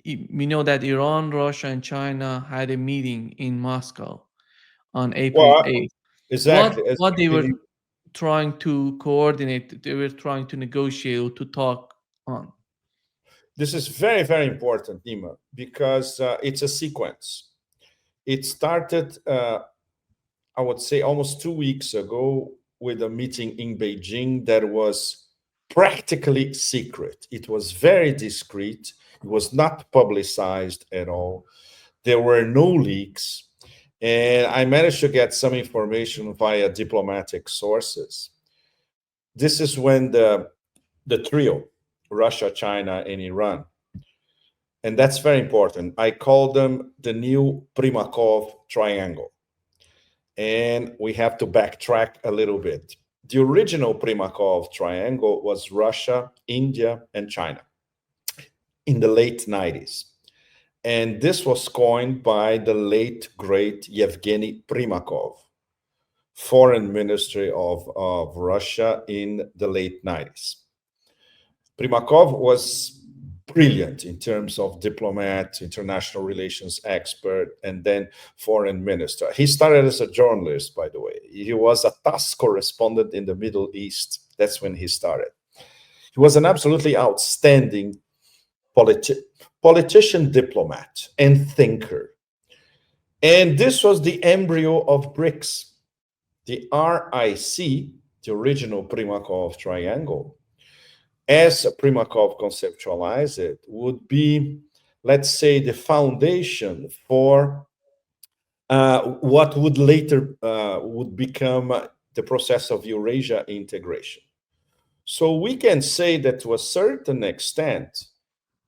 we know that Iran, Russia, and China had a meeting in Moscow on April Well, 8th. exactly. What they were Exactly. trying to coordinate, they were trying to negotiate, to talk on. This is very, very important, Nima, because it's a sequence. It started, I would say, almost 2 weeks ago with a meeting in Beijing that was practically secret. It was very discreet. It was not publicized at all. There were no leaks. And I managed to get some information via diplomatic sources. This is when the trio, Russia, China, and Iran, and that's very important. I call them the new Primakov triangle. And we have to backtrack a little bit. The original Primakov triangle was Russia, India, and China in the late 90s. And this was coined by the late, great Yevgeny Primakov, foreign ministry of Russia in the late 90s. Primakov was brilliant in terms of diplomat, international relations expert, and then foreign minister. He started as a journalist, by the way. He was a TASS correspondent in the Middle East. That's when he started. He was an absolutely outstanding politician, diplomat, and thinker. And this was the embryo of BRICS. The RIC, the original Primakov triangle, as Primakov conceptualized it, would be, let's say, the foundation for what would later would become the process of Eurasia integration. So we can say that to a certain extent,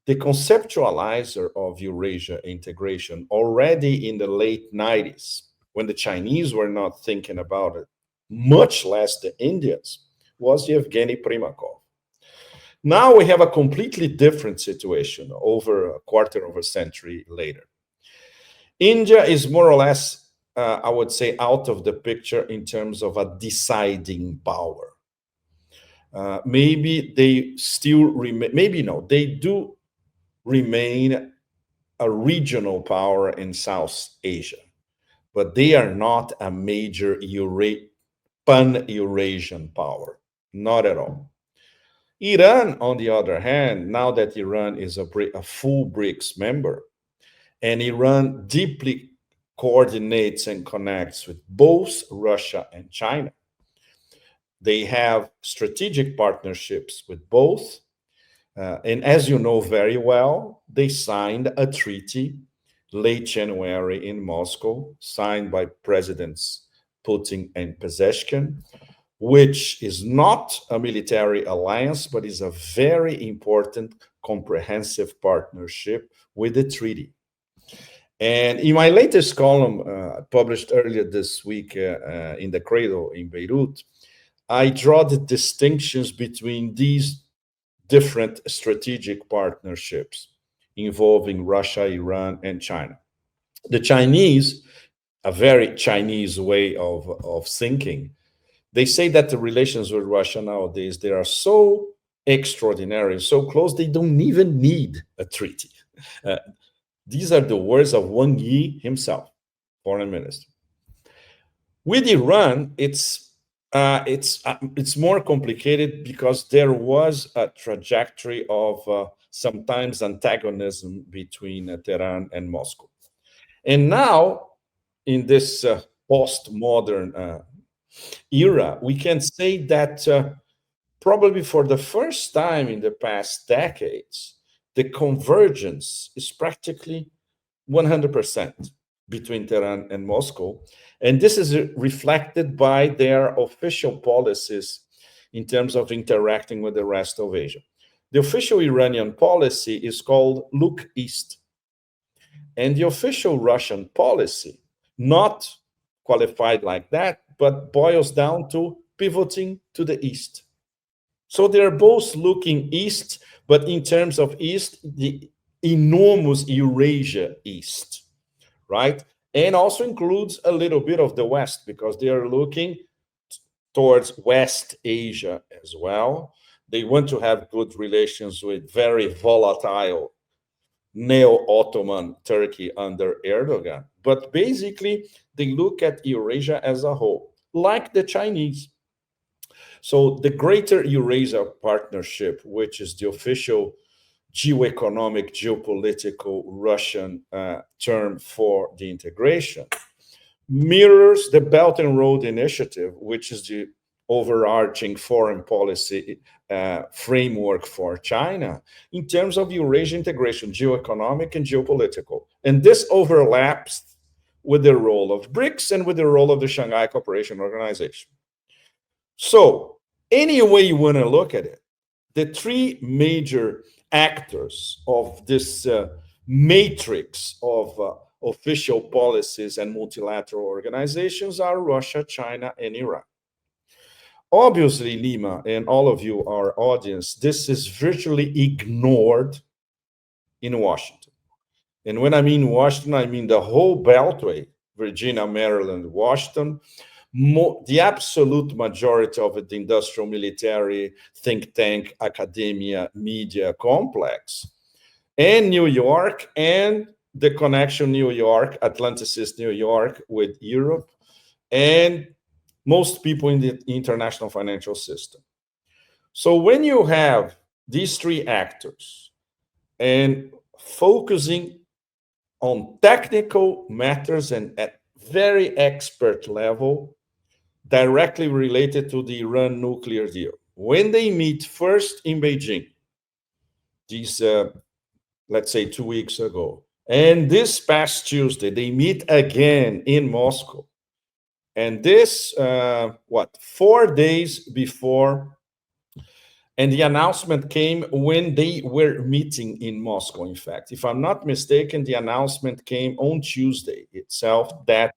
the conceptualizer of Eurasia integration already in the late 90s, when the Chinese were not thinking about it, much less the Indians, was Yevgeny Primakov. Now we have a completely different situation over a quarter of a century later. India is more or less, I would say, out of the picture in terms of a deciding power. Maybe they still remain, maybe no, they do remain a regional power in South Asia, but they are not a major pan-Eurasian power, not at all. Iran, on the other hand, now that Iran is a full BRICS member, and Iran deeply coordinates and connects with both Russia and China, they have strategic partnerships with both. And as you know very well, they signed a treaty late January in Moscow, signed by Presidents Putin and Pezeshkian, which is not a military alliance, but is a very important comprehensive partnership with the treaty. And in my latest column, published earlier this week in the Cradle in Beirut, I draw the distinctions between these different strategic partnerships involving Russia, Iran, and China. The Chinese, a very Chinese way of thinking, they say that the relations with Russia nowadays, they are so extraordinary, so close, they don't even need a treaty. Uh, these are the words of Wang Yi himself, foreign minister. With Iran, it's more complicated because there was a trajectory of sometimes antagonism between Tehran and Moscow, and now in this postmodern era, we can say that probably for the first time in the past decades, the convergence is practically 100% between Tehran and Moscow. And this is reflected by their official policies in terms of interacting with the rest of Asia. The official Iranian policy is called Look East. And the official Russian policy, not qualified like that, but boils down to pivoting to the East. So they're both looking east, but in terms of east, the enormous Eurasia East, right? And also includes a little bit of the West because they are looking towards West Asia as well. They want to have good relations with very volatile neo-Ottoman Turkey under Erdogan. But basically, they look at Eurasia as a whole, like the Chinese. So the Greater Eurasia Partnership, which is the official geoeconomic, geopolitical Russian term for the integration, mirrors the Belt and Road Initiative, which is the overarching foreign policy framework for China in terms of Eurasian integration, geoeconomic and geopolitical. And this overlaps with the role of BRICS and with the role of the Shanghai Cooperation Organization. So, any way you want to look at it, the three major actors of this matrix of official policies and multilateral organizations are Russia, China, and Iran. Obviously, Lima and all of you, our audience, this is virtually ignored in Washington. And when I mean Washington, I mean the whole Beltway, Virginia, Maryland, Washington, the absolute majority of the industrial, military, think tank, academia, media complex, and New York, and the connection New York, Atlanticist New York with Europe, and most people in the international financial system. So when you have these three actors and focusing on technical matters and at very expert level, directly related to the Iran nuclear deal. When they meet first in Beijing, these, let's say 2 weeks ago, and this past Tuesday, they meet again in Moscow. And this, 4 days before, and the announcement came when they were meeting in Moscow, in fact. If I'm not mistaken, the announcement came on Tuesday itself that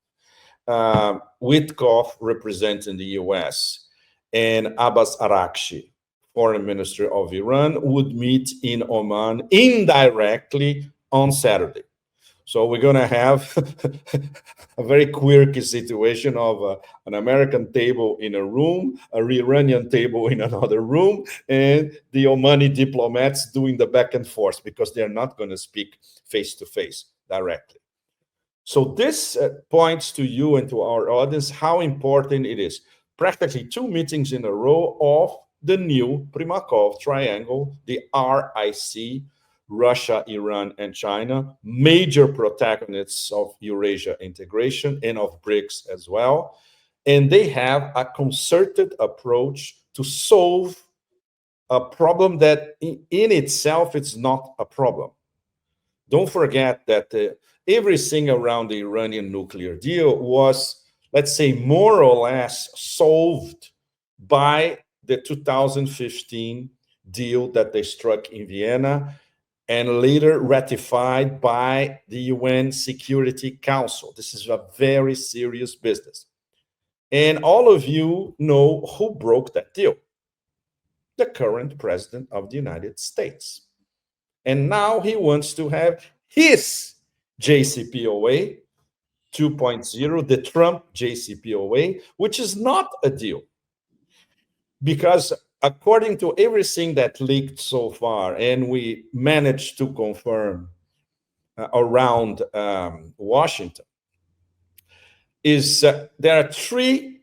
Witkoff, representing the US, and Abbas Araghchi, foreign minister of Iran, would meet in Oman indirectly on Saturday. So we're going to have a very quirky situation of an American table in a room, a Iranian table in another room, and the Omani diplomats doing the back and forth because they're not going to speak face to face directly. So this points to you and to our audience how important it is. Practically 2 meetings in a row of the new Primakov triangle, the RIC, Russia, Iran, and China, major protagonists of Eurasia integration and of BRICS as well. And they have a concerted approach to solve a problem that in itself it's not a problem. Don't forget that everything around the Iranian nuclear deal was, let's say, more or less solved by the 2015 deal that they struck in Vienna and later ratified by the UN Security Council. This is a very serious business. And all of you know who broke that deal: the current president of the United States. And now he wants to have his JCPOA 2.0, the Trump JCPOA, which is not a deal. Because according to everything that leaked so far, and we managed to confirm around Washington, is there are 3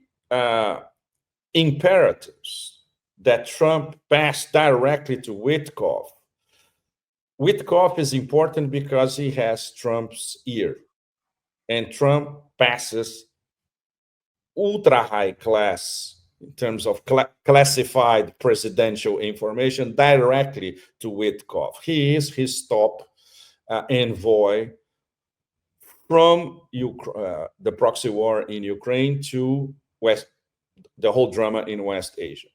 imperatives that Trump passed directly to Witkoff. Witkoff is important because he has Trump's ear, and Trump passes ultra high class in terms of classified presidential information directly to Witkoff. He is his top envoy from the proxy war in Ukraine to the whole drama in West Asia.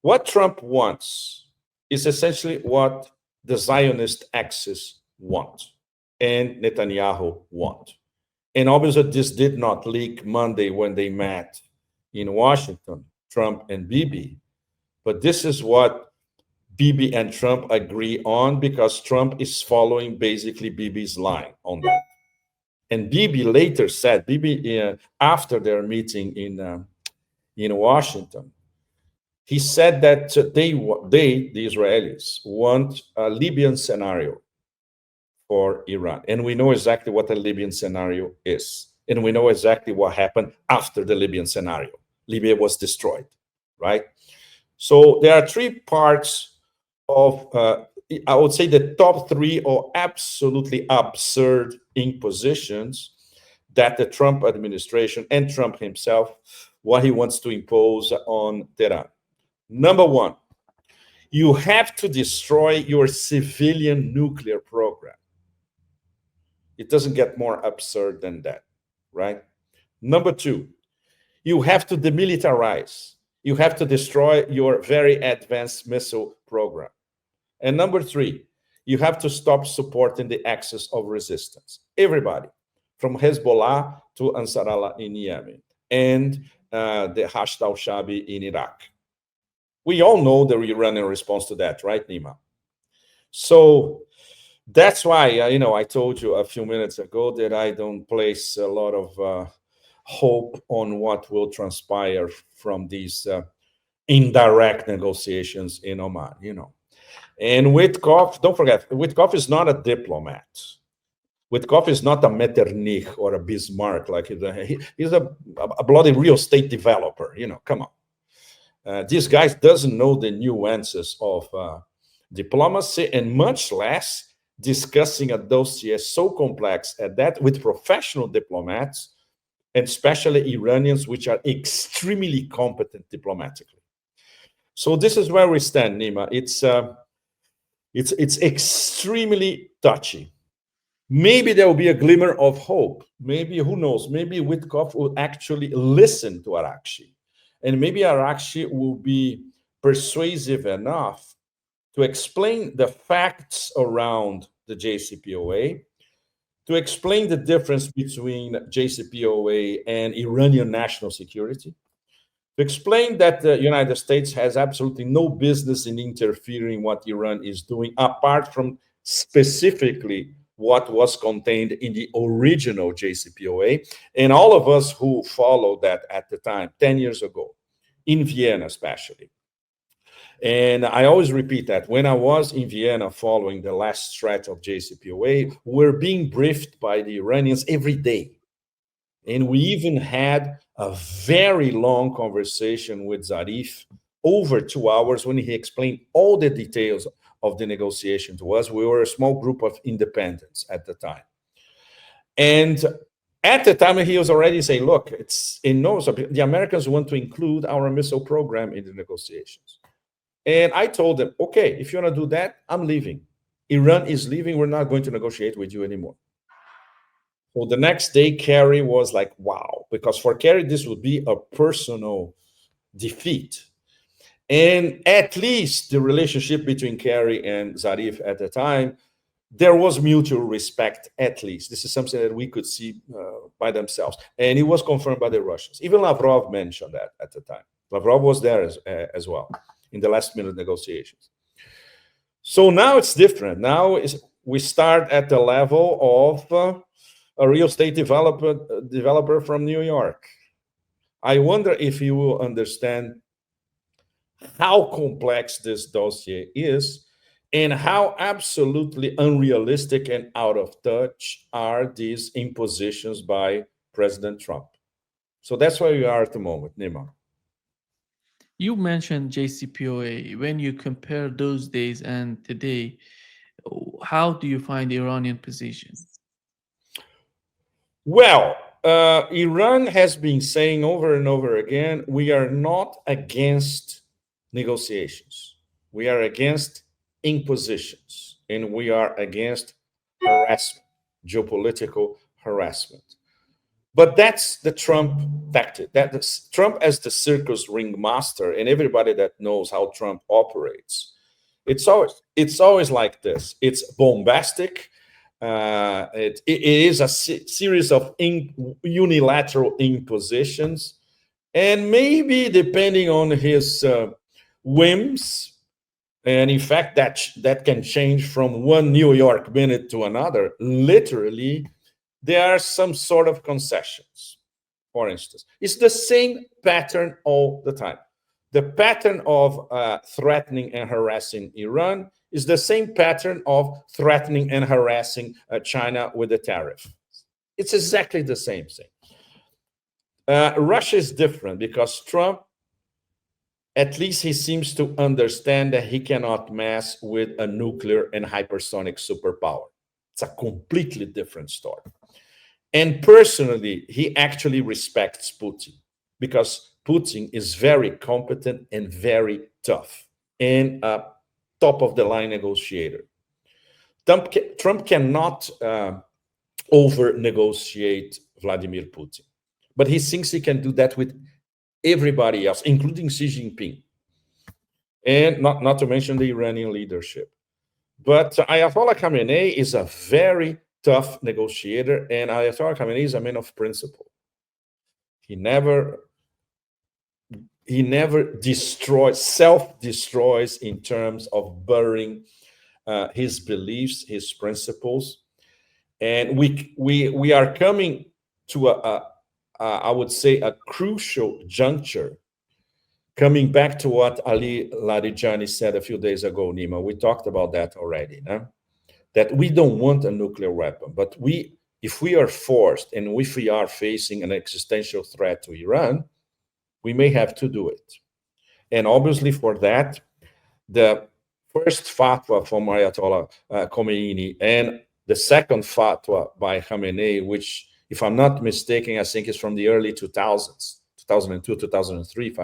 What Trump wants is essentially what the Zionist axis want and Netanyahu want. And obviously this did not leak Monday when they met in Washington, Trump and Bibi. But this is what Bibi and Trump agree on, because Trump is following basically Bibi's line on that. And Bibi later said, Bibi, after their meeting in Washington, he said that they, the Israelis, want a Libyan scenario for Iran. And we know exactly what the Libyan scenario is. And we know exactly what happened after the Libyan scenario. Libya was destroyed, right? So there are three parts of, I would say, the top three are absolutely absurd impositions that the Trump administration and Trump himself, what he wants to impose on Tehran. Number one, you have to destroy your civilian nuclear program. It doesn't get more absurd than that, right? Number two, you have to demilitarize. You have to destroy your very advanced missile program. And number three, you have to stop supporting the axis of resistance. Everybody, from Hezbollah to Ansar Allah in Yemen and the Hashd al-Shabi in Iraq. We all know the Iranian response to that, right, Nima? So that's why, I told you a few minutes ago that I don't place a lot of hope on what will transpire from these indirect negotiations in Oman, And Witkoff, don't forget, Witkoff is not a diplomat. Witkoff is not a Metternich or a Bismarck. Like he's a bloody real estate developer. Come on. This guy doesn't know the nuances of diplomacy, and much less discussing a dossier so complex at that with professional diplomats, and especially Iranians, which are extremely competent diplomatically. So this is where we stand, Nima. It's extremely touchy. Maybe there will be a glimmer of hope. Maybe, who knows, maybe Witkoff will actually listen to Arakshi. And maybe Arakshi will be persuasive enough to explain the facts around the JCPOA, to explain the difference between JCPOA and Iranian national security, to explain that the United States has absolutely no business in interfering what Iran is doing, apart from specifically what was contained in the original JCPOA. And all of us who followed that at the time, 10 years ago, in Vienna especially. And I always repeat that when I was in Vienna following the last stretch of JCPOA, we're being briefed by the Iranians every day. And we even had a very long conversation with Zarif, over 2 hours, when he explained all the details of the negotiation to us. We were a small group of independents at the time. And at the time, he was already saying, look, the Americans want to include our missile program in the negotiations. And I told them, okay, if you want to do that, I'm leaving. Iran is leaving. We're not going to negotiate with you anymore. So the next day, Kerry was like, wow, because for Kerry, this would be a personal defeat. And at least the relationship between Kerry and Zarif at the time, there was mutual respect, at least. This is something that we could see by themselves. And it was confirmed by the Russians. Even Lavrov mentioned that at the time. Lavrov was there as well in the last minute negotiations. So now it's different. Now we start at the level of a real estate developer from New York. I wonder if you will understand how complex this dossier is and how absolutely unrealistic and out of touch are these impositions by President Trump. So that's where we are at the moment, Nima. You mentioned JCPOA. When you compare those days and today, how do you find the Iranian position? Well, Iran has been saying over and over again, we are not against negotiations. We are against impositions, and we are against harassment, geopolitical harassment. But that's the Trump tactic. That's Trump as the circus ringmaster, and everybody that knows how Trump operates. It's always like this. It's bombastic. It is a series of unilateral impositions, and maybe depending on his whims, and in fact that can change from one New York minute to another. Literally, there are some sort of concessions. For instance, it's the same pattern all the time. The pattern of threatening and harassing Iran is the same pattern of threatening and harassing China with the tariff. It's exactly the same thing. Russia is different because Trump, at least he seems to understand that he cannot mess with a nuclear and hypersonic superpower. It's a completely different story. And personally, he actually respects Putin because Putin is very competent and very tough and a top of the line negotiator. Trump cannot over negotiate Vladimir Putin, but he thinks he can do that with everybody else, including Xi Jinping, and not to mention the Iranian leadership. But Ayatollah Khamenei is a very tough negotiator, and Ayatollah Khamenei is a man of principle. He never self-destroys in terms of burying his beliefs, his principles, and we are coming to I would say a crucial juncture. Coming back to what Ali Larijani said a few days ago, Nima, we talked about that already. No? That we don't want a nuclear weapon, but if we are forced and if we are facing an existential threat to Iran, we may have to do it. And obviously for that, the first fatwa from Ayatollah Khomeini and the second fatwa by Khamenei, which, if I'm not mistaken, I think is from the early 2000s, 2002, 2003,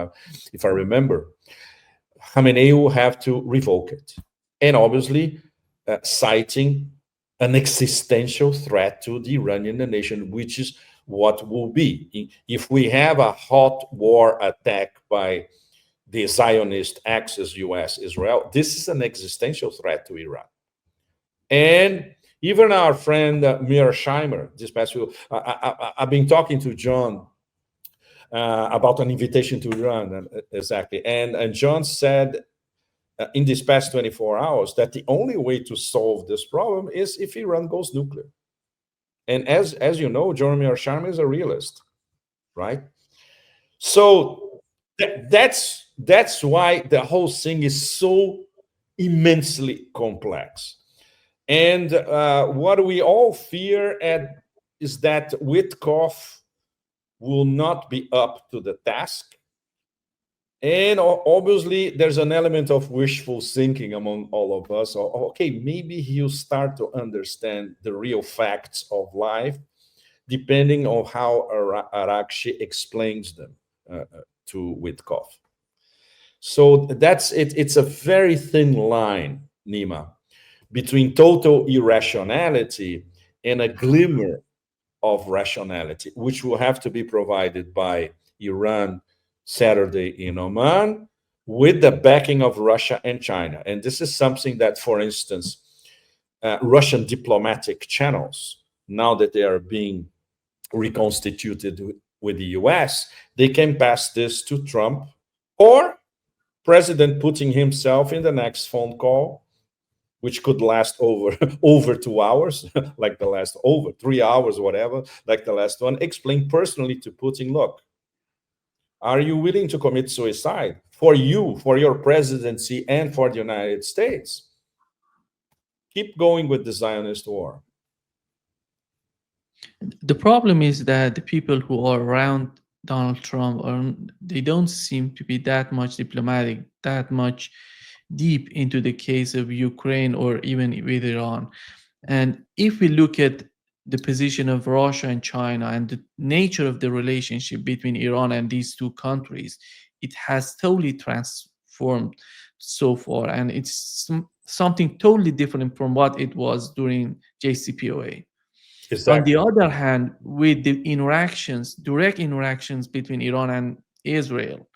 if I remember, Khamenei will have to revoke it. And obviously, citing an existential threat to the Iranian nation, which is what will be. If we have a hot war attack by the Zionist axis, US, Israel, this is an existential threat to Iran. And even our friend Mearsheimer, this past week, I've been talking to John about an invitation to Iran, exactly. And John said in these past 24 hours that the only way to solve this problem is if Iran goes nuclear. And as you know, John Mearsheimer is a realist, right? So that's why the whole thing is so immensely complex. And what we all fear is that Witkoff will not be up to the task. And obviously, there's an element of wishful thinking among all of us. Okay, maybe he'll start to understand the real facts of life, depending on how Arakshi explains them to Witkoff. So that's it. It's a very thin line, Nima, between total irrationality and a glimmer of rationality, which will have to be provided by Iran Saturday in Oman with the backing of Russia and China. And this is something that, for instance, Russian diplomatic channels, now that they are being reconstituted with the US, they can pass this to Trump or President Putin himself in the next phone call, which could last over 2 hours, like the last, over 3 hours, whatever, like the last one, explain personally to Putin, look, are you willing to commit suicide for you, for your presidency, and for the United States? Keep going with the Zionist war. The problem is that the people who are around Donald Trump they don't seem to be that much diplomatic, that much deep into the case of Ukraine or even with Iran. And if we look at the position of Russia and China and the nature of the relationship between Iran and these two countries, it has totally transformed so far. And it's something totally different from what it was during JCPOA. Exactly. On the other hand, with the interactions, direct interactions between Iran and Israel,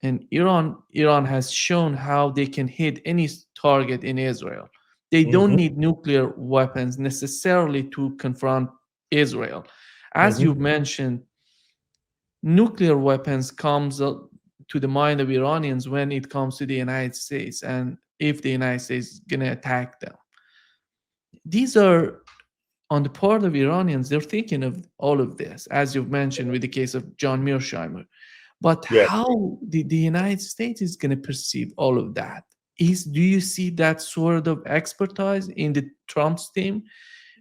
and Iran has shown how they can hit any target in Israel. They don't need nuclear weapons necessarily to confront Israel. As you've mentioned, nuclear weapons comes to the mind of Iranians when it comes to the United States, and if the United States is going to attack them. These are, on the part of Iranians, they're thinking of all of this, as you've mentioned with the case of John Mearsheimer. But Yes. how the United States is going to perceive all of that do you see that sort of expertise in the Trump's team?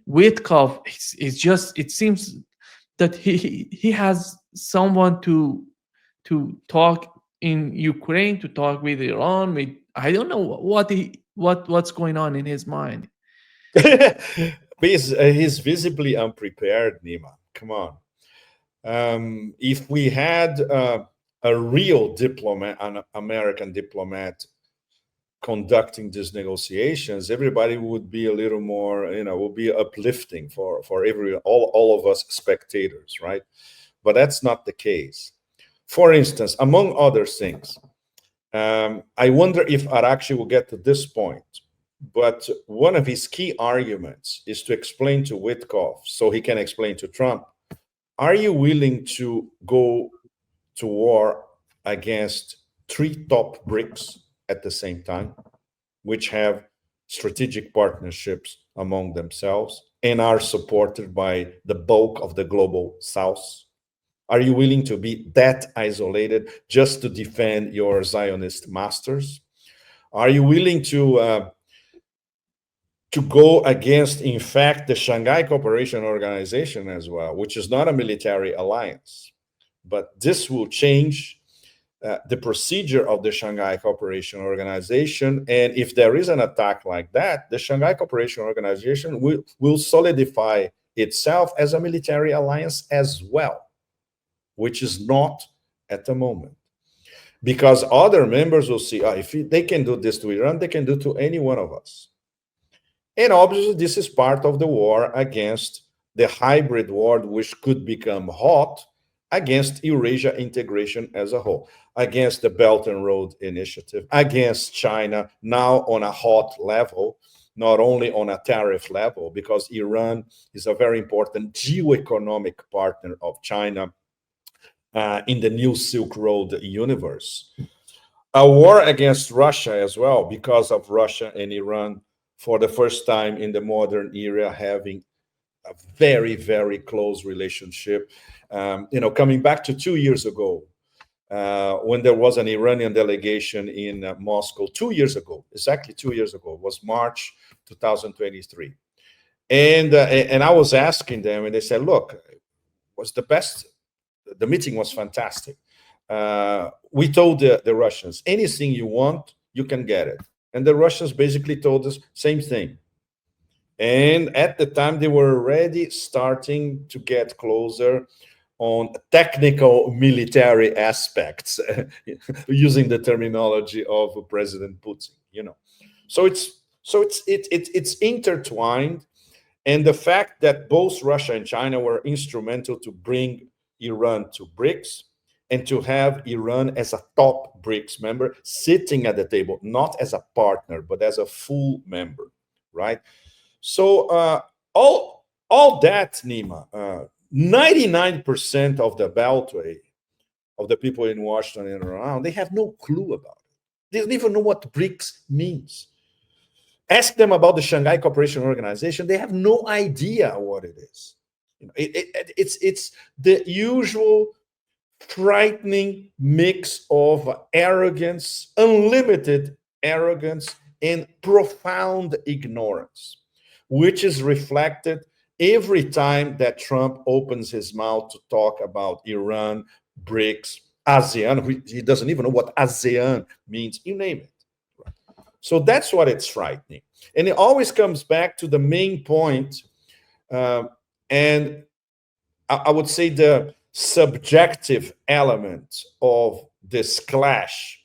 Witkov, it's just, it seems that he has someone to talk in Ukraine, to talk with Iran. With, I don't know what's going on in his mind. He's visibly unprepared, Nima. Come on. If we had a real diplomat, an American diplomat conducting these negotiations, everybody would be a little more, would be uplifting for all of us spectators, right? But that's not the case. For instance, among other things, I wonder if Arakshi will get to this point, but one of his key arguments is to explain to Witkov, so he can explain to Trump, are you willing to go to war against three top BRICS at the same time, which have strategic partnerships among themselves and are supported by the bulk of the global South? Are you willing to be that isolated just to defend your Zionist masters? Are you willing to go against, in fact, the Shanghai Cooperation Organization as well, which is not a military alliance? But this will change the procedure of the Shanghai Cooperation Organization. And if there is an attack like that, the Shanghai Cooperation Organization will solidify itself as a military alliance as well, which is not at the moment. Because other members will see, if they can do this to Iran, they can do to any one of us. And obviously, this is part of the war against the hybrid war, which could become hot, against Eurasia integration as a whole, against the Belt and Road Initiative, against China, now on a hot level, not only on a tariff level, because Iran is a very important geoeconomic partner of China in the new Silk Road universe. A war against Russia as well, because of Russia and Iran, for the first time in the modern era, having a very, very close relationship. Coming back to 2 years ago, when there was an Iranian delegation in Moscow 2 years ago, exactly 2 years ago, was March 2023. And I was asking them, and they said, look, was the best, the meeting was fantastic. We told the Russians, anything you want, you can get it. And the Russians basically told us same thing. And at the time, they were already starting to get closer on technical military aspects, using the terminology of President Putin. So it's intertwined, and the fact that both Russia and China were instrumental to bring Iran to BRICS, and to have Iran as a top BRICS member sitting at the table, not as a partner, but as a full member, right? So all that, Nima, 99% of the Beltway, of the people in Washington and around, they have no clue about it. They don't even know what BRICS means. Ask them about the Shanghai Cooperation Organization. They have no idea what it is. It's the usual frightening mix of arrogance, unlimited arrogance, and profound ignorance, which is reflected every time that Trump opens his mouth to talk about Iran, BRICS, ASEAN. He doesn't even know what ASEAN means, you name it. So that's what it's frightening. And it always comes back to the main point, and I would say the subjective element of this clash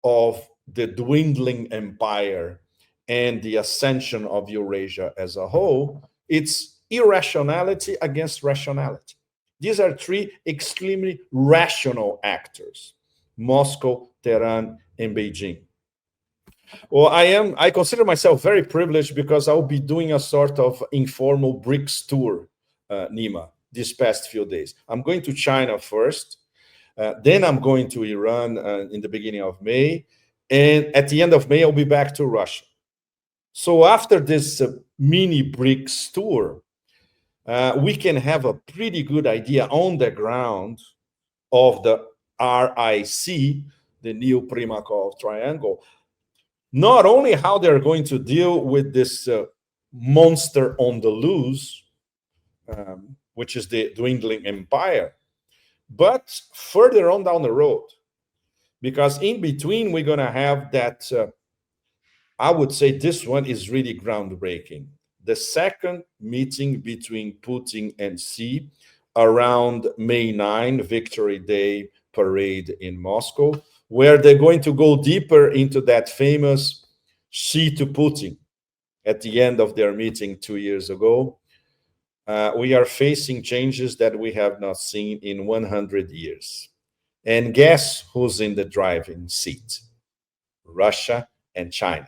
of the dwindling empire and the ascension of Eurasia as a whole. It's irrationality against rationality. These are three extremely rational actors: Moscow, Tehran, and Beijing. Well, I consider myself very privileged because I'll be doing a sort of informal BRICS tour, Nima, these past few days. I'm going to China first, then I'm going to Iran in the beginning of May, and at the end of May, I'll be back to Russia. So after this mini BRICS tour, we can have a pretty good idea on the ground of the RIC, the new Primakov triangle. not only how they're going to deal with this monster on the loose, which is the dwindling empire, but further on down the road, because in between we're going to have that. I would say this one is really groundbreaking. The second meeting between Putin and Xi around May 9, Victory Day parade in Moscow, where they're going to go deeper into that famous Xi to Putin at the end of their meeting 2 years ago. We are facing changes that we have not seen in 100 years. And guess who's in the driving seat? Russia and China.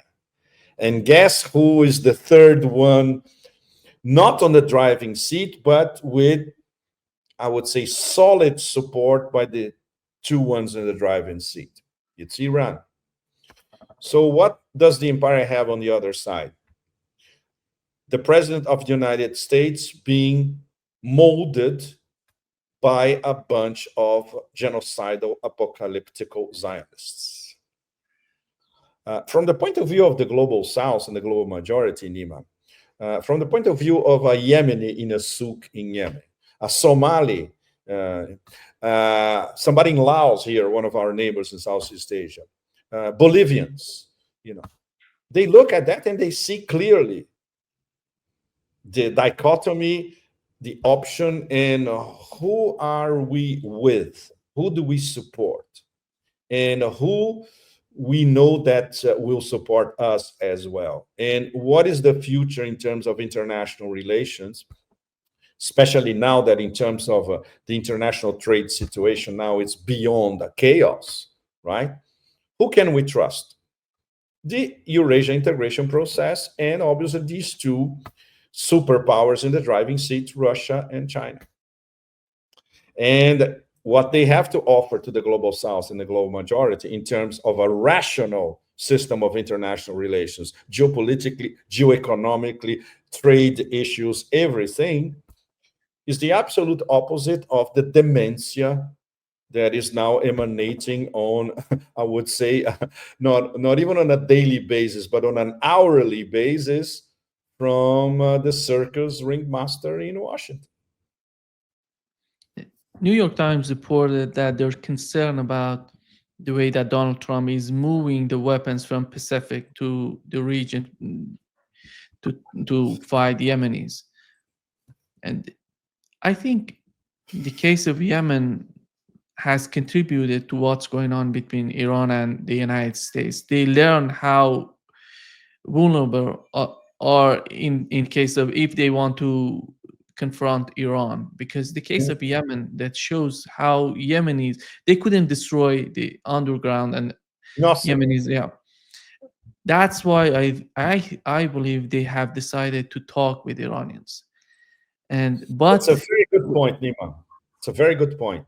And guess who is the third one, not on the driving seat, but with, I would say, solid support by the two ones in the driving seat? It's Iran. So what does the empire have on the other side? The president of the United States being molded by a bunch of genocidal apocalyptical Zionists. From the point of view of the global South and the global majority, Nima, from the point of view of a Yemeni in a souk in Yemen, a Somali, somebody in Laos here, one of our neighbors in Southeast Asia, Bolivians, they look at that and they see clearly the dichotomy, the option, and who are we with? Who do we support? And who we know that will support us as well? And what is the future in terms of international relations, especially now that in terms of the international trade situation, now it's beyond chaos, right? Who can we trust? The Eurasia integration process, and obviously these two superpowers in the driving seat, Russia and China. And what they have to offer to the global South and the global majority in terms of a rational system of international relations, geopolitically, geoeconomically, trade issues, everything, is the absolute opposite of the dementia that is now emanating on, I would say, not even on a daily basis, but on an hourly basis from the circus ringmaster in Washington. New York Times reported that they're concerned about the way that Donald Trump is moving the weapons from Pacific to the region to fight Yemenis. And I think the case of Yemen has contributed to what's going on between Iran and the United States. They learn how vulnerable are in case of if they want to confront Iran, because the case of Yemen that shows how Yemenis, they couldn't destroy the underground and Nothing. Yemenis, yeah. That's why I believe they have decided to talk with Iranians. It's a very good point, Nima. It's a very good point.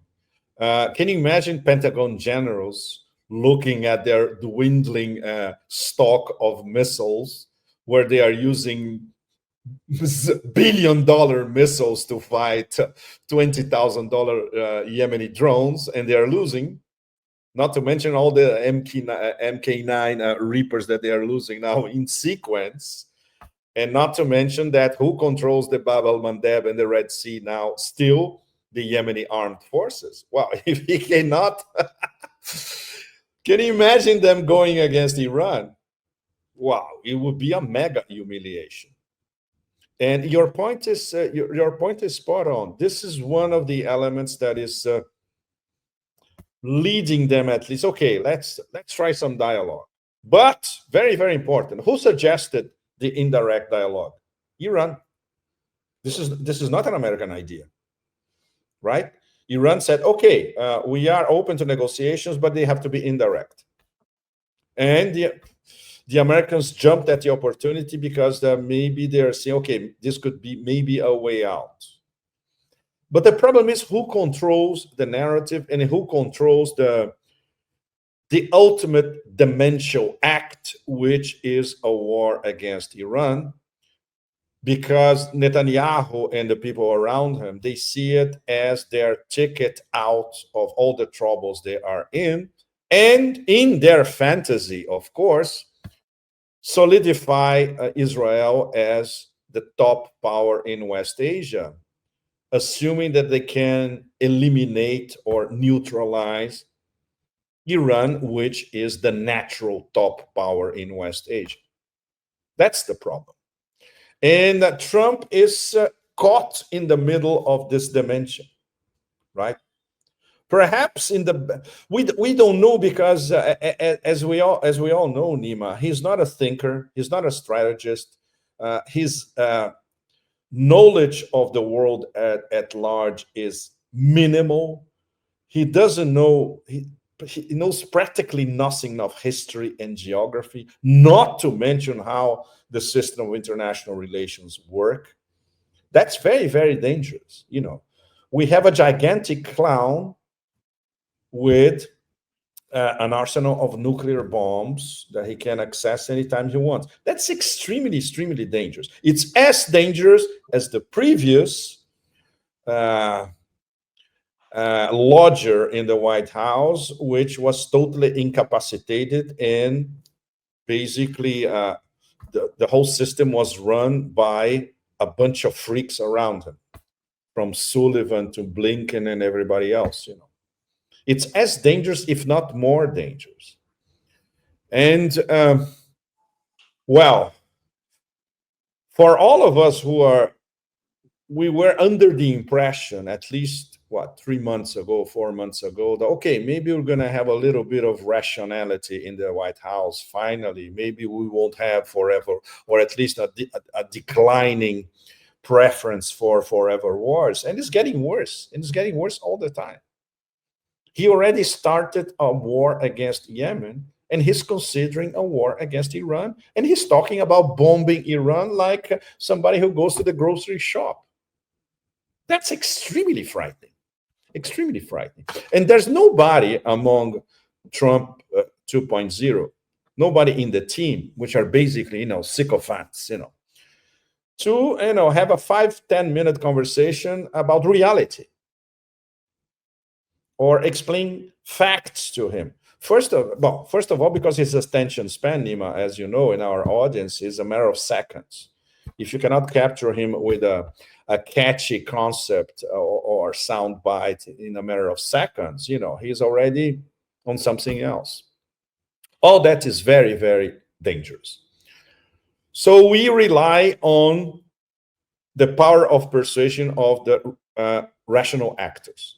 Can you imagine Pentagon generals looking at their dwindling stock of missiles, where they are using billion-dollar missiles to fight $20,000 Yemeni drones, and they are losing? Not to mention all the MK9 Reapers that they are losing now in sequence. And not to mention that who controls the Bab el-Mandeb and the Red Sea now? Still the Yemeni armed forces. Wow, if he cannot, can you imagine them going against Iran? Wow, it would be a mega humiliation. And your point is spot on. This is one of the elements that is leading them, at least. Okay, let's try some dialogue. But very, very important. Who suggested the indirect dialogue? Iran. This is not an American idea, right? Iran said, okay, we are open to negotiations, but they have to be indirect. And the Americans jumped at the opportunity because maybe they're saying, okay, this could be maybe a way out. But the problem is who controls the narrative and who controls the ultimate dementia act, which is a war against Iran, because Netanyahu and the people around him, they see it as their ticket out of all the troubles they are in. And in their fantasy, of course, solidify Israel as the top power in West Asia, assuming that they can eliminate or neutralize Iran, which is the natural top power in West Asia. That's the problem. And Trump is caught in the middle of this dimension, right? Perhaps in the we don't know because as we all know, Nima, he's not a thinker, he's not a strategist. His knowledge of the world at large is minimal. He doesn't know. He knows practically nothing of history and geography, not to mention how the system of international relations work. That's very, very dangerous. You know, we have a gigantic clown with an arsenal of nuclear bombs that he can access anytime he wants. That's extremely, extremely dangerous. It's as dangerous as the previous lodger in the White House, which was totally incapacitated, and basically the whole system was run by a bunch of freaks around him, from Sullivan to Blinken and everybody else. You know, it's as dangerous, if not more dangerous. And well, for all of us we were under the impression, at least 3 months ago, 4 months ago, that okay, maybe we're going to have a little bit of rationality in the White House finally. Maybe we won't have forever, or at least a declining preference for forever wars. And it's getting worse, and it's getting worse all the time. He already started a war against Yemen, and he's considering a war against Iran, and he's talking about bombing Iran like somebody who goes to the grocery shop. That's extremely frightening, extremely frightening. And there's nobody among Trump 2.0, nobody in the team, which are basically, sycophants, to, have a 5-10 minute conversation about reality or explain facts to him. First of all, because his attention span, Nima, as you know, in our audience, is a matter of seconds. If you cannot capture him with a catchy concept or sound bite in a matter of seconds, he's already on something else. All that is very, very dangerous. So we rely on the power of persuasion of the rational actors.